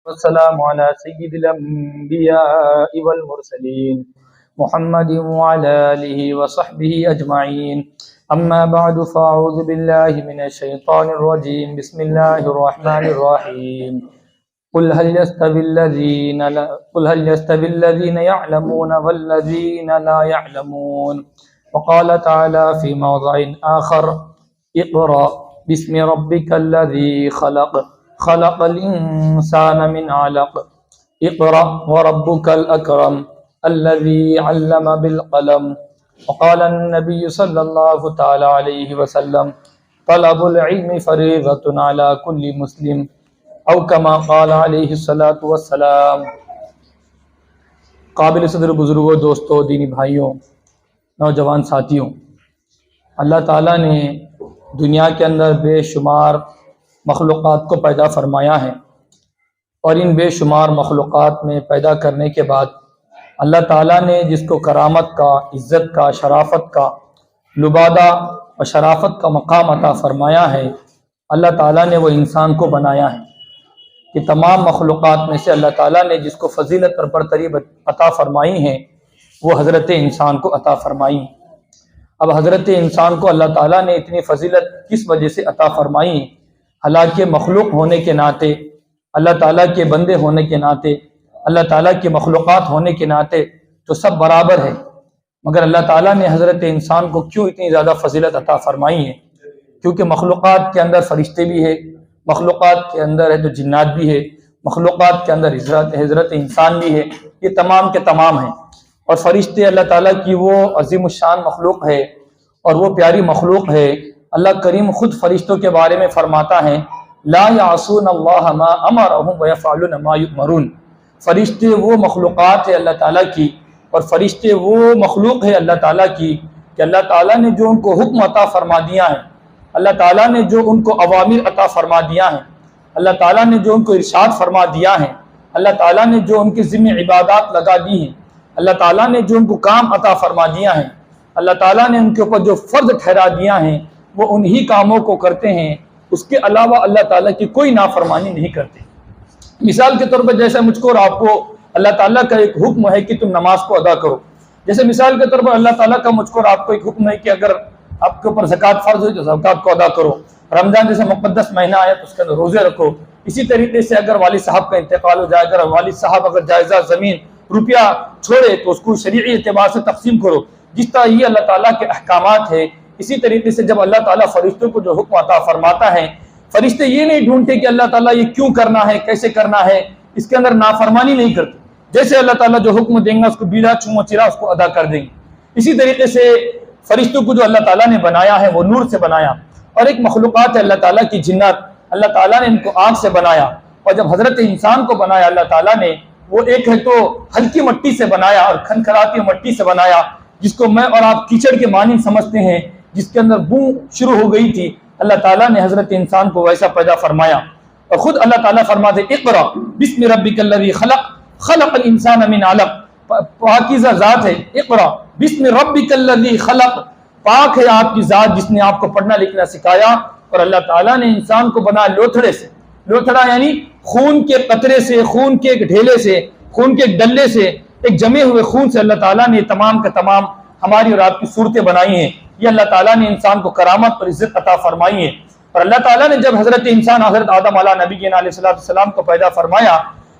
والسلام على سيد الأنبياء والمرسلين محمد وعلى آله وصحبه أجمعين. أما بعد فأعوذ بالله من الشيطان الرجيم. بسم الله الرحمن الرحيم. قل هل يستوي الذين يعلمون والذين لا يعلمون. وقال تعالى في موضع آخر: اقرأ باسم ربك الذي خلق الإنسان من علق. اقرأ وربك الأكرم الذي علم بالقلم. وقال النبي صلى الله تعالى عليه وسلم: طلب العلم فريضة على كل مسلم، او کما قال علیہ الصلاۃ والسلام. قابل صدر بزرگوں، دوستوں، دینی بھائیوں، نوجوان ساتھیوں، اللہ تعالیٰ نے دنیا کے اندر بے شمار مخلوقات کو پیدا فرمایا ہے، اور ان بے شمار مخلوقات میں پیدا کرنے کے بعد اللہ تعالیٰ نے جس کو کرامت کا، عزت کا، شرافت کا، لبادہ اور شرافت کا مقام عطا فرمایا ہے، اللہ تعالیٰ نے وہ انسان کو بنایا ہے کہ تمام مخلوقات میں سے اللہ تعالیٰ نے جس کو فضیلت اور برتری عطا فرمائی ہیں وہ حضرت انسان کو عطا فرمائی ہیں۔ اب حضرت انسان کو اللہ تعالیٰ نے اتنی فضیلت کس وجہ سے عطا فرمائی؟ حالانکہ مخلوق ہونے کے ناطے، اللہ تعالیٰ کے بندے ہونے کے ناطے، اللہ تعالیٰ کے مخلوقات ہونے کے ناطے تو سب برابر ہے، مگر اللہ تعالیٰ نے حضرت انسان کو کیوں اتنی زیادہ فضیلت عطا فرمائی ہے؟ کیونکہ مخلوقات کے اندر فرشتے بھی ہے، مخلوقات کے اندر ہے تو جنات بھی ہے، مخلوقات کے اندر حضرت انسان بھی ہے، یہ تمام کے تمام ہیں۔ اور فرشتے اللہ تعالیٰ کی وہ عظیم الشان مخلوق ہے اور وہ پیاری مخلوق ہے۔ اللہ کریم خود فرشتوں کے بارے میں فرماتا ہے: لا یعصون اللہ ما امرهم ویفعلون ما یؤمرون۔ فرشتے وہ مخلوقات ہے اللہ تعالیٰ کی، اور فرشتے وہ مخلوق ہے اللہ تعالیٰ کی کہ اللہ تعالیٰ نے جو ان کو حکم عطا فرما دیا ہے، اللہ تعالیٰ نے جو ان کو اوامر عطا فرما دیا ہے، اللہ تعالیٰ نے جو ان کو ارشاد فرما دیا ہے، اللہ تعالیٰ نے جو ان کے ذمہ عبادات لگا دی ہیں، اللہ تعالیٰ نے جو ان کو کام عطا فرما دیا ہے، اللہ تعالیٰ نے ان کے اوپر جو فرض ٹھہرا دیا ہیں وہ انہی کاموں کو کرتے ہیں، اس کے علاوہ اللہ تعالیٰ کی کوئی نافرمانی نہیں کرتے۔ مثال کے طور پر جیسے مجھ کو اور آپ کو اللہ تعالیٰ کا ایک حکم ہے کہ تم نماز کو ادا کرو، جیسے مثال کے طور پر اللہ تعالیٰ کا مجھ کو اور آپ کو ایک حکم ہے کہ اگر آپ کے اوپر زکوٰۃ فرض ہوئی تو زکوٰۃ کو ادا کرو، رمضان جیسے مقدس مہینہ آیا تو اس کے اندر روزے رکھو۔ اسی طریقے سے اگر والد صاحب کا انتقال ہو جائے، اگر والد صاحب اگر جائزہ زمین روپیہ چھوڑے تو اس کو شرعی اعتبار سے تقسیم کرو۔ جس طرح یہ اللہ تعالیٰ کے احکامات ہے، اسی طریقے سے جب اللہ تعالیٰ فرشتوں کو جو حکم عطا فرماتا ہے، فرشتے یہ نہیں ڈھونڈتے کہ اللہ تعالیٰ یہ کیوں کرنا ہے، کیسے کرنا ہے، اس کے اندر نافرمانی نہیں کرتے۔ جیسے اللہ تعالیٰ جو حکم دیں گا اس کو بیڑا چومو چرا اس کو ادا کر دیں گے۔ اسی طریقے سے فرشتوں کو جو اللہ تعالیٰ نے بنایا ہے وہ نور سے بنایا، اور ایک مخلوقات ہے اللہ تعالیٰ کی جنات، اللہ تعالیٰ نے ان کو آگ سے بنایا، اور جب حضرت انسان کو بنایا اللہ تعالیٰ نے وہ ایک ہے تو ہلکی مٹی سے بنایا اور کھنکھراتی مٹی سے بنایا، جس کو میں اور آپ کیچڑ کے مانند سمجھتے ہیں، جس کے اندر بو شروع ہو گئی تھی، اللہ تعالیٰ نے حضرت انسان کو ویسا پیدا فرمایا۔ اور خود اللہ تعالیٰ فرماتے: اقرأ بسم ربک الذی خلق الانسان من علق۔ پاکیزہ ذات ہے، اقرأ بسم ربک الذی خلق، پاک ہے آپ کی ذات جس نے آپ کو پڑھنا لکھنا سکھایا۔ اور اللہ تعالیٰ نے انسان کو بنایا لوتھڑے سے، لوتھڑا یعنی خون کے قطرے سے، خون کے ایک ڈھیلے سے، خون کے ایک ڈلے سے، ایک جمے ہوئے خون سے اللہ تعالیٰ نے تمام کا تمام ہماری اور آپ کی صورتیں بنائی ہیں۔ یہ اللہ تعالیٰ نے انسان کو کرامت اور عزت عطا فرمائی ہے۔ اور اللہ تعالیٰ نے جب حضرت انسان حضرت آدم علیہ نبینا علیہ السلام کو پیدا فرمایا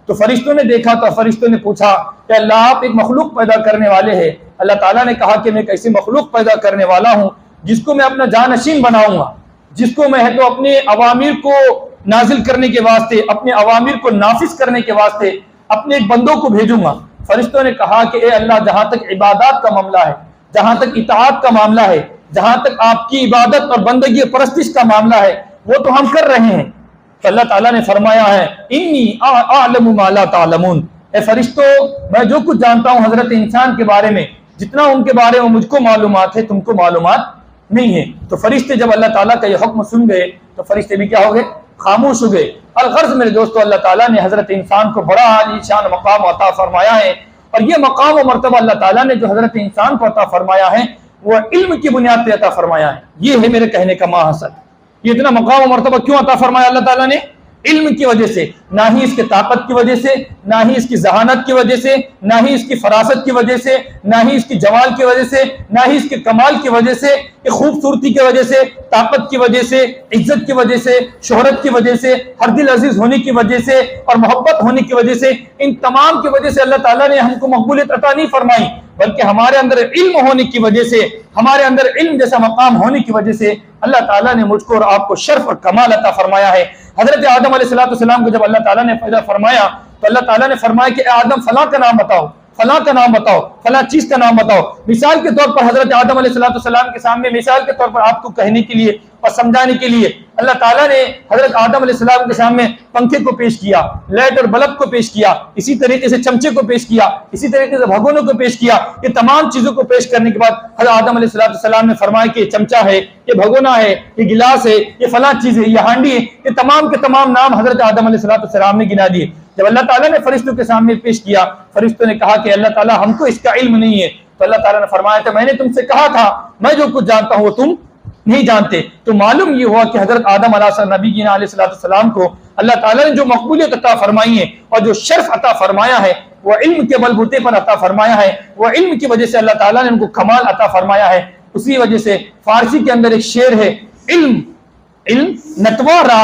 تو فرشتوں نے دیکھا تو فرشتوں نے پوچھا کہ اللہ آپ ایک مخلوق پیدا کرنے والے ہیں۔ اللہ تعالیٰ نے کہا کہ میں ایک ایسی مخلوق پیدا کرنے والا ہوں جس کو میں اپنا جانشین بناؤں گا، جس کو میں ہے تو اپنے اوامر کو نازل کرنے کے واسطے، اپنے اوامر کو نافذ کرنے کے واسطے اپنے ایک بندوں کو بھیجوں گا۔ فرشتوں نے کہا کہ اے اللہ، جہاں تک عبادات کا معاملہ ہے، جہاں تک اطاعت کا معاملہ ہے، جہاں تک آپ کی عبادت اور بندگی پرستش کا معاملہ ہے وہ تو ہم کر رہے ہیں۔ تو اللہ تعالیٰ نے فرمایا ہے: انی اعلم ما لا تعلمون، اے فرشتوں میں جو کچھ جانتا ہوں حضرت انسان کے بارے میں، جتنا ان کے بارے میں مجھ کو معلومات ہے تم کو معلومات نہیں ہے۔ تو فرشتے جب اللہ تعالیٰ کا یہ حکم سن گئے تو فرشتے بھی کیا ہو گئے؟ خاموش ہو گئے۔ الغرض میرے دوستو، اللہ تعالیٰ نے حضرت انسان کو بڑا عالی شان مقام عطا فرمایا ہے، اور یہ مقام و مرتبہ اللہ تعالیٰ نے جو حضرت انسان کو عطا فرمایا ہے وہ علم کی بنیاد پہ عطا فرمایا ہے۔ یہ ہے میرے کہنے کا مقصد۔ یہ اتنا مقام و مرتبہ کیوں عطا فرمایا اللہ تعالیٰ نے؟ علم کی وجہ سے، نہ ہی اس کے طاقت کی وجہ سے، نہ ہی اس کی ذہانت کی وجہ سے، نہ ہی اس کی فراست کی وجہ سے، نہ ہی اس کی جمال کی وجہ سے، نہ ہی اس کے کمال کی وجہ سے، کہ خوبصورتی کی وجہ سے، طاقت کی وجہ سے، عزت کی وجہ سے، شہرت کی وجہ سے، ہر دل عزیز ہونے کی وجہ سے اور محبت ہونے کی وجہ سے، ان تمام کی وجہ سے اللہ تعالیٰ نے ہم کو مقبولیت عطا نہیں فرمائی، بلکہ ہمارے اندر علم ہونے کی وجہ سے، ہمارے اندر علم جیسا مقام ہونے کی وجہ سے اللہ تعالیٰ نے مجھ کو اور آپ کو شرف اور کمال عطا فرمایا ہے۔ حضرت آدم علیہ السلام کو جب اللہ تعالیٰ نے پیدا فرمایا تو اللہ تعالیٰ نے فرمایا کہ اے آدم فلاں کا نام بتاؤ، فلاں کا نام بتاؤ، فلاں چیز کا نام بتاؤ۔ مثال کے طور پر حضرت آدم علیہ السلام کے سامنے مثال کے طور پر آپ کو کہنے کے لیے اور سمجھانے کے لیے اللہ تعالیٰ نے حضرت آدم علیہ السلام کے سامنے پنکھے کو پیش کیا، لائٹ اور بلب کو پیش کیا، اسی طریقے سے چمچے کو پیش کیا، اسی طریقے سے بھگونوں کو پیش کیا۔ یہ تمام چیزوں کو پیش کرنے کے بعد حضرت آدم علیہ السلام نے فرمایا کہ یہ چمچہ ہے، یہ بھگونا ہے، یہ گلاس ہے، یہ فلاں چیز ہے، یہ ہانڈی ہے، یہ تمام کے تمام نام حضرت آدم علیہ السلام نے گنا دیے۔ جب اللہ تعالیٰ نے فرشتوں کے سامنے پیش کیا، فرشتوں نے کہا کہ اللہ تعالیٰ ہم کو اس کا علم نہیں ہے، تو اللہ تعالیٰ نے فرمایا تھا میں نے تم سے کہا تھا میں جو کچھ جانتا ہوں وہ تم نہیں جانتے۔ تو معلوم یہ ہوا کہ حضرت آدم علیہ السلام کو اللہ تعالیٰ نے جو مقبولیت عطا فرمائی ہے اور جو شرف عطا فرمایا ہے وہ علم کے بلبوتے پر عطا فرمایا ہے، وہ علم کی وجہ سے اللہ تعالیٰ نے ان کو کمال عطا فرمایا ہے۔ اسی وجہ سے فارسی کے اندر ایک شعر ہے، علم نتوا را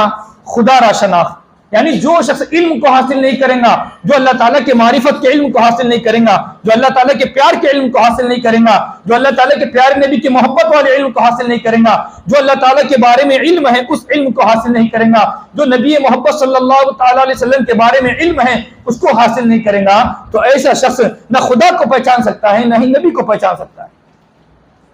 خدا را شناخت، یعنی جو شخص علم کو حاصل نہیں کرے گا، جو اللہ تعالیٰ کے معرفت کے علم کو حاصل نہیں کرے گا، جو اللہ تعالیٰ کے پیار کے علم کو حاصل نہیں کرے گا، جو اللہ تعالیٰ کے پیارے نبی کی محبت والے علم کو حاصل نہیں کرے گا، جو اللہ تعالیٰ کے بارے میں علم ہے اس علم کو حاصل نہیں کرے گا، جو نبی محبت صلی اللہ تعالیٰ علیہ وسلم کے بارے میں علم ہے اس کو حاصل نہیں کرے گا، تو ایسا شخص نہ خدا کو پہچان سکتا ہے، نہ ہی نبی کو پہچان سکتا ہے،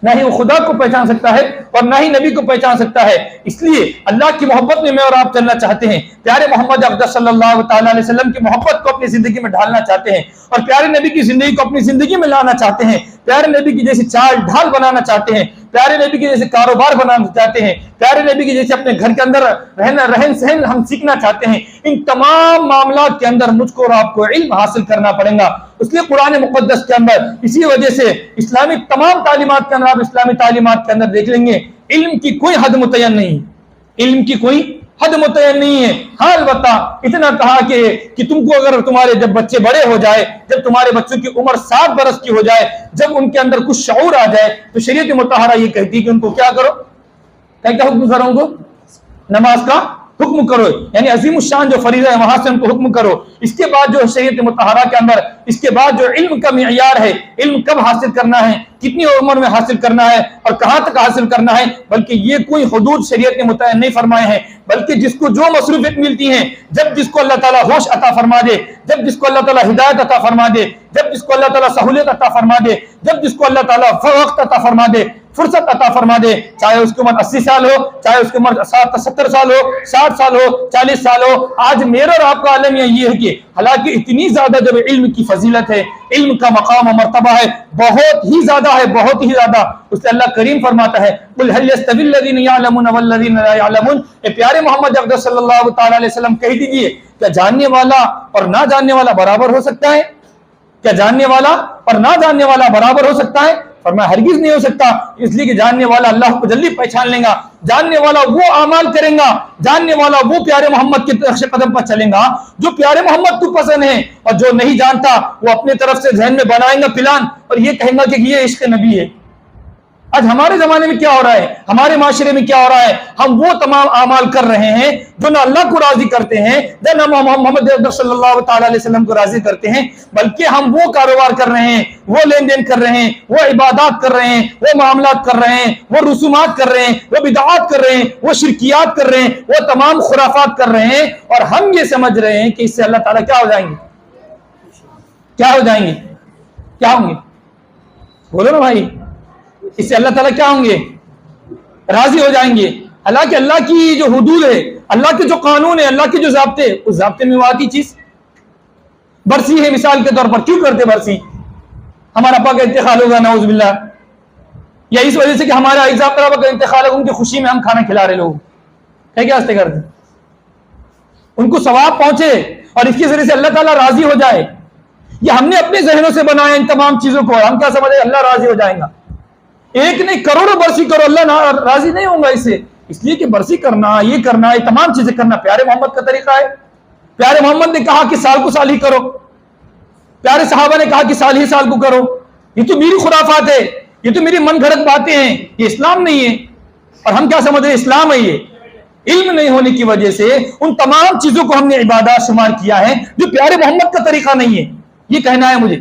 نہ ہی وہ خدا کو پہچان سکتا ہے اور نہ ہی نبی کو پہچان سکتا ہے۔ اس لیے اللہ کی محبت میں اور آپ چلنا چاہتے ہیں، پیارے محمد اقدس صلی اللہ تعالیٰ علیہ وسلم کی محبت کو اپنی زندگی میں ڈھالنا چاہتے ہیں اور پیارے نبی کی زندگی کو اپنی زندگی میں لانا چاہتے ہیں، پیارے نبی کی جیسی چال ڈھال بنانا چاہتے ہیں، پیارے نبی کے جیسے کاروبار بنانا چاہتے ہیں، پیارے نبی کے جیسے اپنے گھر کے اندر رہن سہن ہم سیکھنا چاہتے ہیں، ان تمام معاملات کے اندر مجھ کو اور آپ کو علم حاصل کرنا پڑے گا۔ اس لیے قرآن مقدس کے اندر اسی وجہ سے اسلامی تمام تعلیمات کے اندر آپ اسلامی تعلیمات کے اندر دیکھ لیں گے علم کی کوئی حد متعین نہیں، علم کی کوئی حد متعین نہیں ہے۔ ہاں البتہ اتنا کہا کہ تم کو اگر تمہارے جب بچے بڑے ہو جائے، جب تمہارے بچوں کی عمر 7 برس کی ہو جائے، جب ان کے اندر کچھ شعور آ جائے تو شریعت مطہرہ یہ کہتی ہے کہ ان کو کیا کرو، کیا حکم کرو، ان کو نماز کا حکم کرو، یعنی عظیم الشان جو فریضہ ہے وہاں سے ان کو حکم کرو۔ اس کے بعد جو شریعت مطہرہ کے اندر اس کے بعد جو علم کا معیار ہے، علم کب حاصل کرنا ہے، کتنی عمر میں حاصل کرنا ہے اور کہاں تک حاصل کرنا ہے، بلکہ یہ کوئی حدود شریعت نے متعین نہیں فرمائے ہیں، بلکہ جس کو جو مصروفیت ملتی ہیں، جب جس کو اللہ تعالیٰ ہوش عطا فرما دے، جب جس کو اللہ تعالیٰ ہدایت عطا فرما دے، جب جس کو اللہ تعالیٰ سہولت عطا فرما دے، جب جس کو اللہ تعالیٰ وقت عطا فرما دے، فرصت عطا فرما دے، چاہے اس کی عمر 80 سال ہو، چاہے اس کی عمر 70 سال ہو، 60 سال ہو، 40 سال ہو۔ آج میرا اور آپ کا عالم یہ ہے کہ حالانکہ اتنی زیادہ جب علم کی فضیلت ہے، علم کا مقام و مرتبہ ہے، بہت ہی زیادہ ہے، بہت ہی زیادہ۔ اس سے اللہ کریم فرماتا ہے قل هل يستوي الذين يعلمون والذين لا يعلمون، اے پیارے محمد اقدس صلی اللہ تعالی علیہ وسلم کہہ دیجئے کیا جاننے والا اور نہ جاننے والا برابر ہو سکتا ہے؟ کیا جاننے والا اور نہ جاننے والا برابر ہو سکتا ہے؟ فرمایا ہرگز نہیں ہو سکتا، اس لیے کہ جاننے والا اللہ کو جلدی پہچان لے گا، جاننے والا وہ اعمال کرے گا، جاننے والا وہ پیارے محمد کے نقش قدم پر چلے گا جو پیارے محمد کو پسند ہے، اور جو نہیں جانتا وہ اپنے طرف سے ذہن میں بنائے گا پلان اور یہ کہیں گا کہ یہ عشق نبی ہے۔ آج ہمارے زمانے میں کیا ہو رہا ہے، ہمارے معاشرے میں کیا ہو رہا ہے، ہم وہ تمام اعمال کر رہے ہیں جو نہ اللہ کو راضی کرتے ہیں، نہ محمد صلی اللہ تعالی علیہ وسلم کو راضی کرتے ہیں، بلکہ ہم وہ کاروبار کر رہے ہیں، وہ لین دین کر رہے ہیں، وہ عبادات کر رہے ہیں، وہ معاملات کر رہے ہیں، وہ رسومات کر رہے ہیں، وہ بدعات کر رہے ہیں، وہ شرکیات کر رہے ہیں، وہ تمام خرافات کر رہے ہیں، اور ہم یہ سمجھ رہے ہیں کہ اس سے اللہ تعالیٰ کیا ہو جائیں گے، کیا ہو جائیں گے، کیا ہوں گے، بولو نا بھائی، اس سے اللہ تعالیٰ کیا ہوں گے، راضی ہو جائیں گے۔ حالانکہ اللہ کی جو حدود ہے، اللہ کے جو قانون ہے، اللہ کے جو ضابطے، اس ضابطے میں وہ آتی چیز برسی ہے۔ مثال کے طور پر کیوں کرتے برسی؟ ہمارا ابا کا انتقال ہوگا نعوذ باللہ، یا اس وجہ سے کہ ہمارا ابا کا انتقال ہوگا، ان کی خوشی میں ہم کھانا کھلا رہے لوگ ہے کیا واسطے کرتے، ان کو ثواب پہنچے اور اس کے ذریعے سے اللہ تعالیٰ راضی ہو جائے۔ یہ ہم نے اپنے ذہنوں سے بنایا ان تمام چیزوں کو، ہم کیا سمجھے اللہ راضی ہو جائے گا، ایک نہیں کروڑوں برسی کرو اللہ راضی نہیں ہوگا اس سے، اس لیے کہ برسی کرنا، یہ کرنا، یہ تمام چیزیں کرنا پیارے محمد کا طریقہ ہے۔ پیارے محمد نے کہا کہ سال کو سال ہی کرو، پیارے صحابہ نے کہا کہ سال ہی سال کو کرو۔ یہ تو میری خرافات ہے، یہ تو میری من گھڑت باتیں ہیں، یہ اسلام نہیں ہے۔ اور ہم کیا سمجھ رہے ہیں اسلام ہے یہ؟ علم نہیں ہونے کی وجہ سے ان تمام چیزوں کو ہم نے عبادات شمار کیا ہے جو پیارے محمد کا طریقہ نہیں ہے، یہ کہنا ہے مجھے۔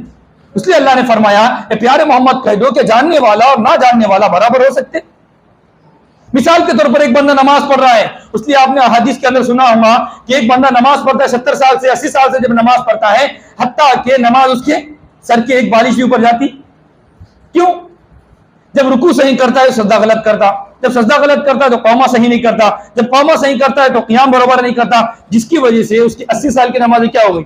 اس لیے اللہ نے فرمایا کہ پیارے محمد کہہ دو کہ جاننے والا اور نہ جاننے والا برابر ہو سکتے۔ مثال کے طور پر ایک بندہ نماز پڑھ رہا ہے، اس لیے آپ نے حدیث کے اندر سنا ہوگا کہ ایک بندہ نماز پڑھتا ہے 70 سال سے 80 سال سے جب نماز پڑھتا ہے، حتیٰ کہ نماز اس کے سر کے ایک بالش کے اوپر جاتی۔ کیوں؟ جب رکوع صحیح کرتا ہے سجدہ غلط کرتا، جب سجدہ غلط کرتا ہے تو قوما صحیح نہیں کرتا، جب قوما صحیح کرتا ہے تو قیام برابر نہیں کرتا، جس کی وجہ سے اس کی 80 سال کی نماز کیا ہو گئی؟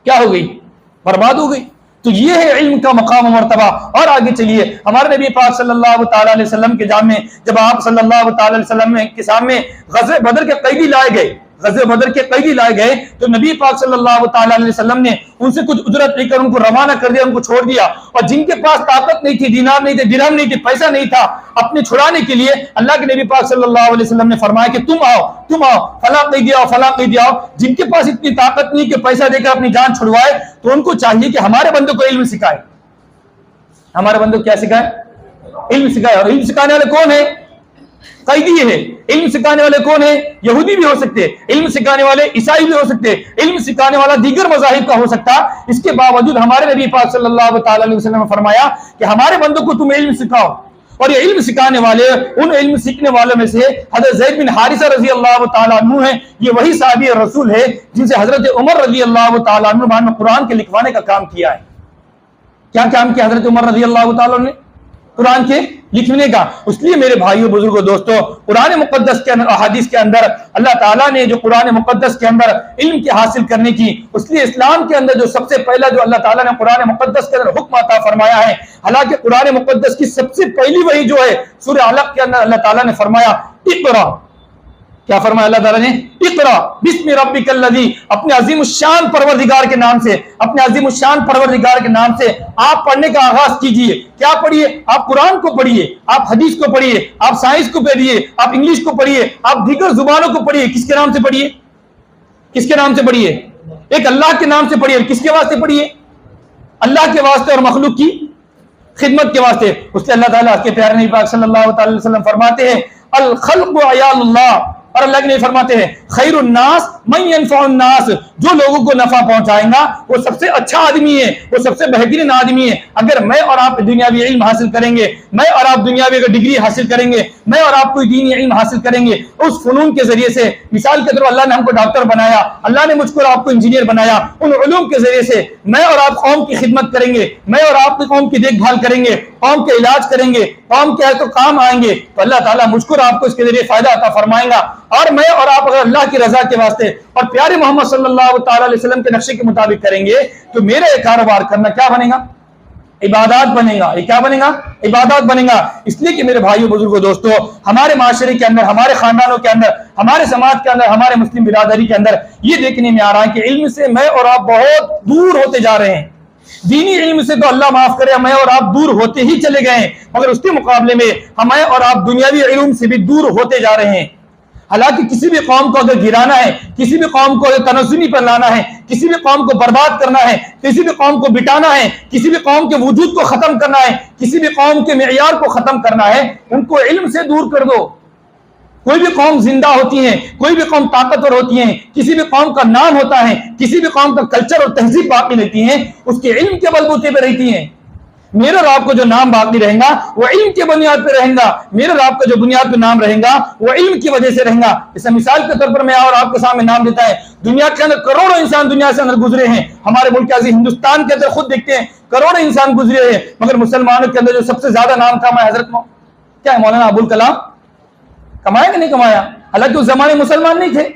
کیا ہو گئی؟ برباد ہو گئی۔ تو یہ ہے علم کا مقام و مرتبہ۔ اور آگے چلیے، ہمارے نبی پاک صلی اللہ تعالی علیہ وسلم کے جام میں جب آپ صلی اللہ تعالی علیہ وسلم کے سامنے غزوہ بدر کے قیدی لائے گئے، غزوہ بدر کے قیدی لائے گئے تو نبی پاک صلی اللہ تعالی علیہ وسلم نے ان سے کچھ اجرت لے کر ان کو روانہ کر دیا، ان کو چھوڑ دیا۔ اور جن کے پاس طاقت نہیں تھی، دینار نہیں تھے، درہم نہیں تھی، پیسہ نہیں تھا اپنے چھڑانے کے لیے، اللہ کے نبی پاک صلی اللہ علیہ وسلم نے فرمایا کہ تم آؤ فلاں قیدی آؤ، فلاں قیدی آؤ۔ جن کے پاس اتنی طاقت نہیں کہ پیسہ دے کر اپنی جان چھڑوائے، تو ان کو چاہیے کہ ہمارے بندوں کو علم سکھائے۔ ہمارے بندوں کو کیا سکھائے؟ علم سکھائے۔ اور علم سکھانے والے کون ہیں؟ قیدی ہے۔ علم سکھانے والے کون ہیں؟ یہودی بھی ہو سکتے، علم سکھانے والے عیسائی بھی ہو سکتے، علم سکھانے والا دیگر مذاہب کا ہو سکتا۔ اس کے باوجود ہمارے نبی پاک صلی اللہ تعالی علیہ وسلم نے فرمایا کہ ہمارے بندوں کو تم علم سکھاؤ۔ اور یہ علم سکھانے والے، ان علم سیکھنے والوں میں سے حضرت زید بن حارثہ رضی اللہ تعالیٰ عنہ ہیں۔ یہ وہی صحابی رسول ہے جن سے حضرت عمر رضی اللہ تعالیٰ عنہ نے قرآن کے لکھوانے کا کام کیا ہے۔ کیا کام کیا حضرت عمر رضی اللہ تعالیٰ نے؟ قرآن کے لکھنے کا۔ اس لیے میرے بھائیوں بزرگوں دوستو، قرآن مقدس کے اندر، احادیث کے اندر اللہ تعالیٰ نے جو قرآن مقدس کے اندر علم کے حاصل کرنے کی، اس لیے اسلام کے اندر جو سب سے پہلا جو اللہ تعالیٰ نے قرآن مقدس کے اندر حکم عطا فرمایا ہے، حالانکہ قرآن مقدس کی سب سے پہلی وحی جو ہے سورہ علق کے اندر اللہ تعالیٰ نے فرمایا اقرا۔ کیا فرمایا اللہ تعالیٰ نے؟ اقرا بسم ربک الذی، اپنے عظیم الشان پروردگار کے نام سے، اپنے عظیم الشان پروردگار کے نام سے آپ پڑھنے کا آغاز کیجئے۔ کیا پڑھیے؟ آپ قرآن کو پڑھیے، آپ حدیث کو پڑھیے، آپ سائنس کو پڑھیے، آپ انگلش کو پڑھیے، آپ دیگر زبانوں کو پڑھیے۔ کس کے نام سے پڑھیے؟ کس کے نام سے پڑھیے؟ ایک اللہ کے نام سے پڑھیے۔ کس کے واسطے پڑھیے؟ اللہ کے واسطے اور مخلوق کی خدمت کے واسطے۔ اس سے اللہ تعالیٰ کے پیارے نبی پاک صلی اللہ تعالی وسلم فرماتے ہیں الخلق عیال اللہ، اور اللہ کے نبی فرماتے ہیں خیر الناس من ينفع الناس، جو لوگوں کو نفع پہنچائے گا وہ سب سے اچھا آدمی ہے، وہ سب سے بہترین آدمی ہے۔ اگر میں اور آپ دنیاوی علم حاصل کریں گے، میں اور آپ دنیاوی ڈگری حاصل کریں گے، میں اور آپ کوئی دینی علم حاصل کریں گے اس فنون کے ذریعے سے، مثال کے طور اللہ نے ہم کو ڈاکٹر بنایا، اللہ نے مجھ کو اور آپ کو انجینئر بنایا، ان علوم کے ذریعے سے میں اور آپ قوم کی خدمت کریں گے، میں اور آپ قوم کی دیکھ بھال کریں گے، قوم کے علاج کریں گے، قوم کے تو کام آئیں گے، تو اللہ تعالیٰ مجھ کو اور آپ کو اس کے ذریعے فائدہ عطا فرمائیں گا۔ اور میں اور آپ اگر اللہ کی رضا کے واسطے اور پیارے محمد صلی اللہ تعالی علیہ وسلم کے نقشے کے مطابق کریں گے تو میرا یہ کاروبار کرنا کیا بنے گا؟ عبادات بنے گا۔ یہ کیا بنے گا؟ عبادات بنے گا۔ اس لیے کہ میرے بھائیوں بزرگوں دوستو، ہمارے معاشرے کے اندر، ہمارے خاندانوں کے اندر، ہمارے سماج کے اندر، ہمارے مسلم برادری کے اندر یہ دیکھنے میں آ رہا ہے کہ علم سے میں اور آپ بہت دور ہوتے جا رہے ہیں۔ دینی علم سے تو اللہ معاف کرے میں اور آپ دور ہوتے ہی چلے گئے ہیں، مگر اس کے مقابلے میں ہمیں اور آپ دنیاوی علم سے بھی دور ہوتے جا رہے ہیں۔ حالانکہ کسی بھی قوم کو اگر گرانا ہے، کسی بھی قوم کو تنزلی پر لانا ہے، کسی بھی قوم کو برباد کرنا ہے، کسی بھی قوم کو بٹانا ہے، کسی بھی قوم کے وجود کو ختم کرنا ہے، کسی بھی قوم کے معیار کو ختم کرنا ہے، ان کو علم سے دور کر دو۔ کوئی بھی قوم زندہ ہوتی ہے، کوئی بھی قوم طاقتور ہوتی ہے، کسی بھی قوم کا نام ہوتا ہے، کسی بھی قوم کا کلچر اور تہذیب باقی رہتی ہیں، اس کے علم کے بلبوتے پہ رہتی ہیں۔ میرے اور آپ کو جو نام باقی رہے گا وہ علم کی بنیاد پہ رہے گا، میرے اور آپ کا جو بنیاد پہ نام رہے گا وہ علم کی وجہ سے رہے گا۔ جیسے مثال کے طور پر میں اور آپ کے سامنے نام دیتا ہے، دنیا کے اندر کروڑوں انسان دنیا سے اندر گزرے ہیں، ہمارے ملک عزیز ہندوستان کے اندر خود دیکھتے ہیں کروڑوں انسان گزرے ہیں، مگر مسلمانوں کے اندر جو سب سے زیادہ نام کمایا حضرت کیا ہے؟ مولانا ابوالکلام۔ کمایا کہ نہیں کمایا؟ حالانکہ اس زمانے مسلمان نہیں تھے،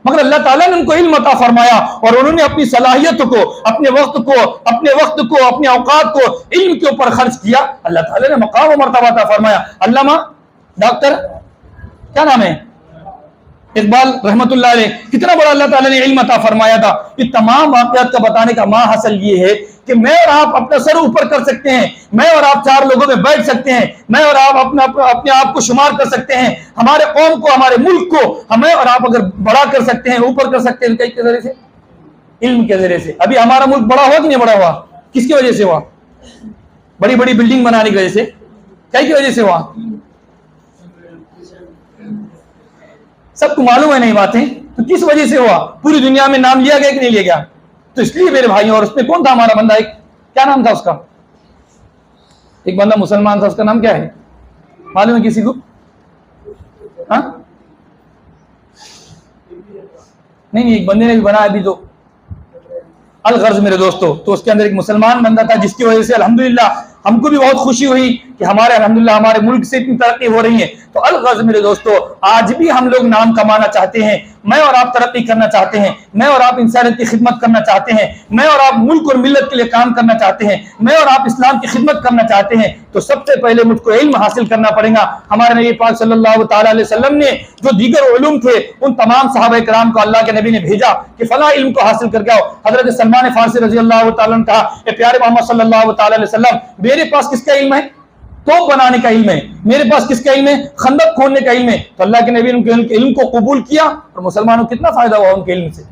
مگر اللہ تعالیٰ نے ان کو علم عطا فرمایا اور انہوں نے اپنی صلاحیت کو، اپنے وقت کو، اپنے اوقات کو علم کے اوپر خرچ کیا، اللہ تعالیٰ نے مقام و مرتبہ عطا فرمایا۔ علامہ ڈاکٹر کیا نام ہے؟ اقبال رحمت اللہ علیہ، کتنا بڑا اللہ تعالیٰ نے علم عطا فرمایا تھا۔ یہ تمام واقعات کا بتانے کا ماں حاصل یہ ہے کہ میں اور آپ اپنا سر اوپر کر سکتے ہیں, میں اور آپ 4 لوگوں میں بیٹھ سکتے ہیں, میں اور آپ اپنے آپ کو شمار کر سکتے ہیں, ہمارے قوم کو, ہمارے ملک کو ہمیں اور آپ اگر بڑا کر سکتے ہیں, اوپر کر سکتے ہیں, کس ذریعے سے؟ علم کے ذریعے سے. ابھی ہمارا ملک بڑا ہوا کہ نہیں بڑا ہوا؟ کس کی وجہ سے ہوا؟ بڑی بڑی بلڈنگ بنانے کی وجہ سے. کیا کی وجہ سے ہوا؟ سب کو معلوم ہے نہیں باتیں, تو کس وجہ سے ہوا؟ پوری دنیا میں نام لیا گیا کہ نہیں لیا گیا؟ تو اس لیے میرے بھائیوں, اور اس میں کون تھا ہمارا بندہ, ایک کیا نام تھا اس کا؟ ایک بندہ مسلمان تھا, اس کا نام کیا ہے معلوم ہے کسی کو؟ ہاں نہیں, ایک بندے نے بھی بنایا ابھی تو, الغرض میرے دوستو. تو اس کے اندر ایک مسلمان بندہ تھا جس کی وجہ سے الحمدللہ ہم کو بھی بہت خوشی ہوئی کہ ہمارے الحمدللہ ہمارے ملک سے اتنی ترقی ہو رہی ہے. تو الغرض میرے دوستو, آج بھی ہم لوگ نام کمانا چاہتے ہیں, میں اور آپ ترقی کرنا چاہتے ہیں, میں اور آپ انسانیت کی خدمت کرنا چاہتے ہیں, میں اور آپ ملک اور ملت کے لیے کام کرنا چاہتے ہیں, میں اور آپ اسلام کی خدمت کرنا چاہتے ہیں, تو سب سے پہلے مجھ کو علم حاصل کرنا پڑے گا. ہمارے نبی پاک صلی اللہ تعالی علیہ وسلم نے جو دیگر علوم تھے ان تمام صحابہ کرام کو اللہ کے نبی نے بھیجا کہ فلاں علم کو حاصل کر کے آؤ. حضرت سلمان فارسی رضی اللہ تعالیٰ نے کہا, اے پیارے محمد صلی اللہ تعالی علیہ وسلم, میرے پاس کس کا علم ہے؟ توپ بنانے کا علم ہے. میرے پاس کس کا علم ہے؟ خندق کھودنے کا علم ہے. تو اللہ کے نبی نے ان کے علم کو قبول کیا, اور مسلمانوں کو کتنا فائدہ ہوا ان کے علم سے,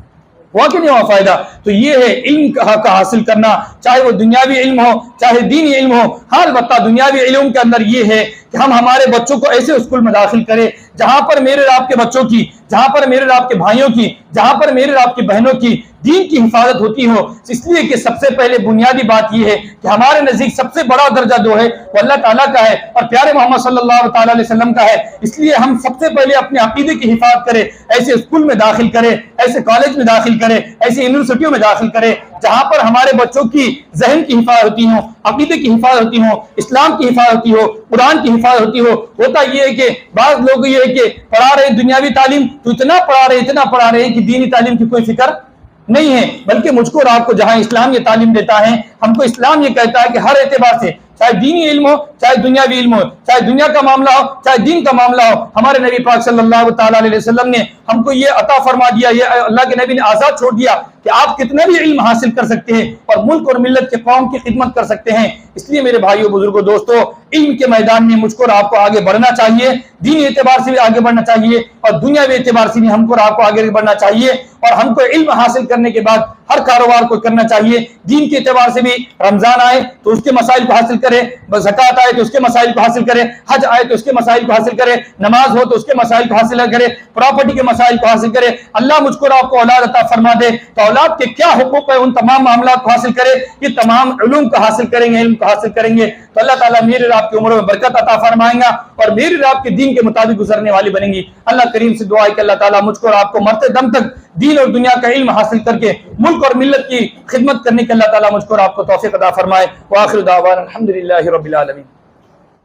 ہوا کہ نہیں ہوا فائدہ؟ تو یہ ہے علم کا حاصل کرنا, چاہے وہ دنیاوی علم ہو چاہے دینی علم ہو. ہر البتہ دنیاوی علم کے اندر یہ ہے کہ ہم ہمارے بچوں کو ایسے اسکول میں داخل کریں جہاں پر میرے اور آپ کے بچوں کی, جہاں پر میرے اور آپ کے بھائیوں کی, جہاں پر میرے اور آپ کی بہنوں کی دین کی حفاظت ہوتی ہو. اس لیے کہ سب سے پہلے بنیادی بات یہ ہے کہ ہمارے نزدیک سب سے بڑا درجہ جو ہے وہ اللہ تعالیٰ کا ہے اور پیارے محمد صلی اللہ تعالی علیہ وسلم کا ہے. اس لیے ہم سب سے پہلے اپنے عقیدے کی حفاظت کریں, ایسے اسکول میں داخل کریں, ایسے کالج میں داخل کریں, ایسی یونیورسٹیوں میں داخل کریں جہاں پر ہمارے بچوں کی ذہن کی حفاظت ہوتی ہو, عقیدے کی حفاظت ہوتی ہو, اسلام کی حفاظت ہوتی ہو, قرآن کی حفاظت ہوتی ہو. ہوتا یہ ہے کہ بعض لوگ یہ ہے کہ پڑھا رہے دنیاوی تعلیم تو اتنا پڑھا رہے کہ دینی تعلیم کی کوئی فکر نہیں ہے. بلکہ مجھ کو اور آپ کو جہاں اسلام یہ تعلیم دیتا ہے, ہم کو اسلام یہ کہتا ہے کہ ہر اعتبار سے, چاہے دینی علم ہو چاہے دنیاوی علم ہو, چاہے دنیا کا معاملہ ہو چاہے دین کا معاملہ ہو, ہمارے نبی پاک صلی اللہ تعالی علیہ وسلم نے ہم کو یہ عطا فرما دیا, یہ اللہ کے نبی نے آزاد چھوڑ دیا کہ آپ کتنا بھی علم حاصل کر سکتے ہیں اور ملک اور ملت کے قوم کی خدمت کر سکتے ہیں. اس لیے میرے بھائیوں بزرگوں دوستو, علم کے میدان میں مجھ کو اور آپ کو آگے بڑھنا چاہیے, دینی اعتبار سے بھی آگے بڑھنا چاہیے اور دنیاوی اعتبار سے بھی ہم کو اور آپ کو آگے بڑھنا چاہیے. اور ہم کو علم حاصل کرنے کے بعد ہر کاروبار کو کرنا چاہیے. دین کے اعتبار سے بھی رمضان آئے تو اس کے مسائل کو حاصل کرے, زکوٰۃ آئے تو اس کے مسائل کو حاصل کرے, حج آئے تو اس کے مسائل کو حاصل کرے, نماز ہو تو اس کے مسائل کو حاصل کرے, پراپرٹی کے مسائل کو حاصل کرے. اللہ مجھ کو اور آپ کو اولاد عطا فرما دے تو اولاد کے کیا حقوق ہے ان تمام معاملات کو حاصل کرے. یہ تمام علوم کو حاصل کریں گے, علم کو حاصل کریں گے تو اللہ تعالیٰ میرے اور آپ کی عمروں میں برکت عطا فرمائیں گا اور میرے اور آپ کے دین کے مطابق گزرنے والی بنیں گی. اللہ کریم سے دعا ہے کہ اللہ تعالیٰ مجھ کو اور آپ کو مرتے دم تک دین اور دنیا کا علم حاصل کر کے ملک اور ملت کی خدمت کرنے کے اللہ تعالیٰ مجھ کو اور آپ کو توفیق عطا فرمائے. وآخر دعوانا الحمدللہ رب العالمین.